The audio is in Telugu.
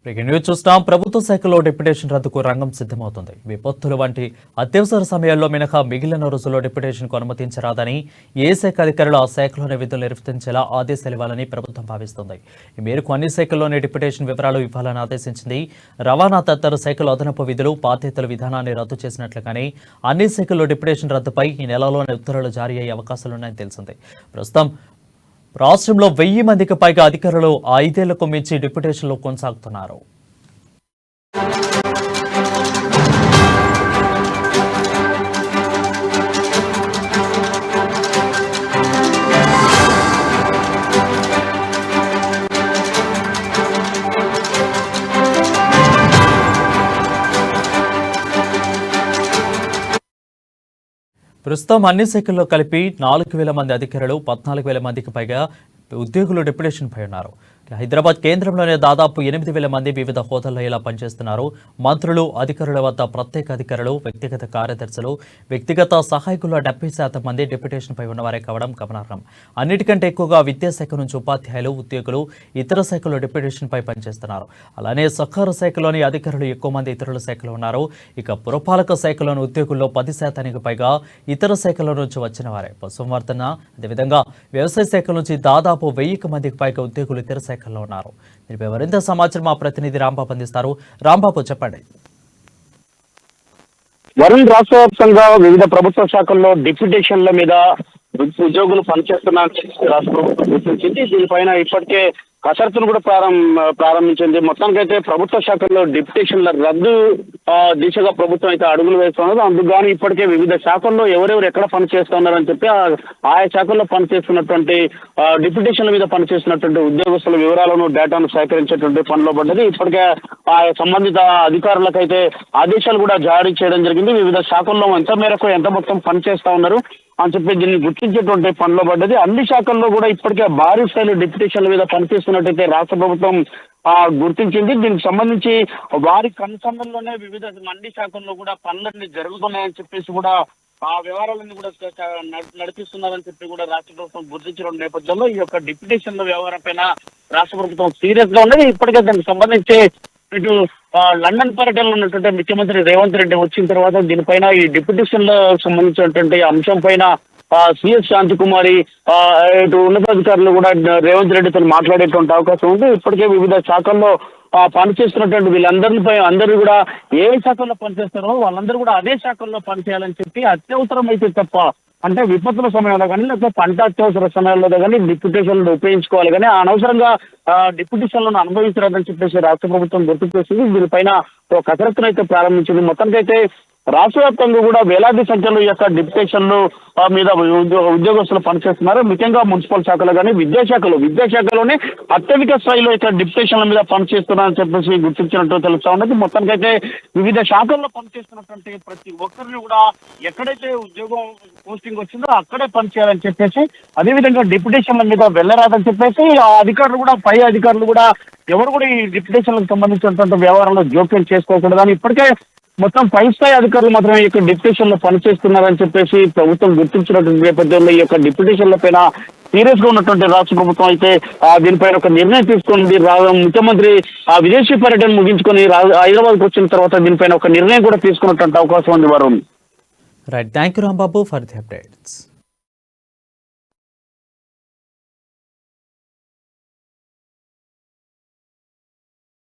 న్యూస్ చూస్తాం. ప్రభుత్వ శాఖలో డిప్యుటేషన్ రద్దుకు రంగం సిద్ధమవుతుంది. విపత్తులు వంటి అత్యవసర సమయాల్లో మినహా మిగిలిన రోజుల్లో డిప్యుటేషన్కు అనుమతించరాదని ఏ శాఖ అధికారులు ఆ శాఖలోనే విధులు నిర్వర్తించేలా ఆదేశాలు ఇవ్వాలని ప్రభుత్వం భావిస్తుంది. ఈ మేరకు అన్ని శాఖల్లోనే డిప్యుటేషన్ వివరాలు ఇవ్వాలని ఆదేశించింది. రవాణా తదితర శాఖల అదనపు విధులు బాధ్యతల విధానాన్ని రద్దు చేసినట్లుగానే అన్ని శాఖల్లో డిప్యుటేషన్ రద్దుపై ఈ నెలలోనే ఉత్తర్వులు జారీ అయ్యే అవకాశాలున్నాయని తెలిసింది. ప్రస్తుతం రాష్ట్రంలో 1000 మందికి పైగా అధికారులు 5 ఏళ్లకు మించి డిప్యుటేషన్లో కొనసాగుతున్నారు. ప్రస్తుతం అన్ని శాఖల్లో కలిపి 4000 మంది అధికారులు 14,000 మందికి పైగా ఉద్యోగులు డిప్యుటేషన్పై ఉన్నారు. హైదరాబాద్ కేంద్రంలోనే దాదాపు 8,000 మంది వివిధ హోదాల్లో ఇలా పనిచేస్తున్నారు. మంత్రులు, అధికారుల వద్ద ప్రత్యేక అధికారులు, వ్యక్తిగత కార్యదర్శులు, వ్యక్తిగత సహాయకులు 70% మంది డిప్యుటేషన్పై ఉన్నవారే కావడం గమనార్హం. అన్నిటికంటే ఎక్కువగా విద్యాశాఖ నుంచి ఉపాధ్యాయులు, ఉద్యోగులు ఇతర శాఖల్లో డిప్యుటేషన్పై పనిచేస్తున్నారు. అలానే సహకార శాఖలోని అధికారులు ఎక్కువ మంది ఇతరుల శాఖలో ఉన్నారు. ఇక పురపాలక శాఖలోని ఉద్యోగుల్లో 10% పైగా ఇతర శాఖల నుంచి వచ్చిన వారే. పశుసంవర్ధన, అదేవిధంగా వ్యవసాయ శాఖ నుంచి దాదాపు 1000 మందికి పైగా ఉద్యోగులు ఇతర శాఖల్లో ఉన్నారు. దీనిపై మరింత సమాచారం మా ప్రతినిధి రాంబాబు అందిస్తారు. రాంబాబు, చెప్పండి. వరుణ్, రాష్ట్ర వ్యాప్తంగా వివిధ ప్రభుత్వ శాఖల్లో డిప్యుటేషన్ల మీద ఉద్యోగులు పనిచేస్తున్నారని రాష్ట్ర ప్రభుత్వం గుర్తించింది. దీనిపైన ఇప్పటికే కసరత్తును కూడా ప్రారంభించింది. మొత్తానికైతే ప్రభుత్వ శాఖల్లో డిప్యుటేషన్ల రద్దు దిశగా ప్రభుత్వం అయితే అడుగులు వేస్తున్నది. అందుకు గాను ఇప్పటికే వివిధ శాఖల్లో ఎవరెవరు ఎక్కడ పనిచేస్తున్నారని చెప్పి ఆయా శాఖల్లో పనిచేస్తున్నటువంటి డిప్యుటేషన్ల మీద పనిచేస్తున్నటువంటి ఉద్యోగస్తుల వివరాలను, డేటాను సేకరించేటువంటి పనిలో పడ్డది. ఇప్పటికే ఆయా సంబంధిత అధికారులకైతే ఆదేశాలు కూడా జారీ చేయడం జరిగింది. వివిధ శాఖల్లో ఎంత మేరకు ఎంత మొత్తం పనిచేస్తా ఉన్నారు అని చెప్పి దీన్ని గుర్తించేటువంటి పనిలో పడ్డది. అన్ని శాఖల్లో కూడా ఇప్పటికే భారీ స్థాయిలో డిప్యుటేషన్ల మీద పనిచేస్తున్నట్టయితే రాష్ట్ర ప్రభుత్వం గుర్తించింది. దీనికి సంబంధించి వారి కన్సర్న్లోనే వివిధ అన్ని శాఖల్లో కూడా పనులన్నీ జరుగుతున్నాయని చెప్పేసి కూడా ఆ వ్యవహారాలన్నీ కూడా నడిపిస్తున్నారని చెప్పి కూడా రాష్ట్ర ప్రభుత్వం గుర్తించిన నేపథ్యంలో ఈ యొక్క డిప్యుటేషన్ల వ్యవహారం పైన రాష్ట్ర ప్రభుత్వం సీరియస్ గా ఉన్నది. ఇప్పటికే దానికి సంబంధించి ఇటు లండన్ పర్యటనలో ఉన్నటువంటి ముఖ్యమంత్రి రేవంత్ రెడ్డి వచ్చిన తర్వాత దీనిపైన ఈ డిప్యుటేషన్ లో సంబంధించినటువంటి అంశం పైన సిఎస్ శాంతికుమారి ఇటు ఉన్నతాధికారులు కూడా రేవంత్ రెడ్డితో మాట్లాడేటువంటి అవకాశం ఉంది. ఇప్పటికే వివిధ శాఖల్లో పనిచేస్తున్నటువంటి అందరూ కూడా ఏ శాఖల్లో పనిచేస్తారో వాళ్ళందరూ కూడా అదే శాఖల్లో పనిచేయాలని చెప్పి అత్యవసరం అయితే తప్ప, అంటే విపత్తుల సమయంలో కానీ లేకపోతే పంట అత్యవసర సమయంలో కానీ డిప్యుటేషన్లు ఉపయోగించుకోవాలి కానీ అనవసరంగా డిప్యుటేషన్లను అనుభవించరాదని చెప్పేసి రాష్ట్ర ప్రభుత్వం గుర్తు చేసింది. దీనిపైన కసరత్తును అయితే ప్రారంభించింది. మొత్తానికైతే రాష్ట్ర వ్యాప్తంగా కూడా వేలాది సంఖ్యలో ఈ యొక్క డిప్యుటేషన్లు మీద ఉద్యోగస్తులు పనిచేస్తున్నారు. ముఖ్యంగా మున్సిపల్ శాఖలో కానీ విద్యాశాఖలోనే అత్యధిక స్థాయిలో ఇక్కడ డిప్యుటేషన్ల మీద పనిచేస్తున్నారని చెప్పేసి గుర్తించినట్టు తెలుస్తా ఉన్నది. మొత్తానికైతే వివిధ శాఖల్లో పనిచేస్తున్నటువంటి ప్రతి ఒక్కరిని కూడా ఎక్కడైతే ఉద్యోగం పోస్టింగ్ వచ్చిందో అక్కడే పనిచేయాలని చెప్పేసి, అదేవిధంగా డిప్యుటేషన్ల మీద వెళ్ళరాదని చెప్పేసి ఆ అధికారులు కూడా, పై అధికారులు కూడా ఎవరు కూడా ఈ డిప్యుటేషన్లకు సంబంధించినటువంటి వ్యవహారంలో జోక్యం చేసుకోకూడదని ఇప్పటికే మొత్తం 5 స్థాయి అధికారులు మాత్రమే ఈ యొక్క డిప్యుటేషన్ లో పనిచేస్తున్నారని చెప్పేసి ప్రభుత్వం గుర్తించినటువంటి నేపథ్యంలో ఈ యొక్క డిప్యుటేషన్ల పైన సీరియస్ గా ఉన్నటువంటి రాష్ట్ర ప్రభుత్వం అయితే దీనిపైన ఒక నిర్ణయం తీసుకుంది. ముఖ్యమంత్రి విదేశీ పర్యటన ముగించుకొని హైదరాబాద్ కు వచ్చిన తర్వాత దీనిపైన ఒక నిర్ణయం కూడా తీసుకున్నటువంటి అవకాశం ఉంది. Varun, right, thank you Rambabu for the updates.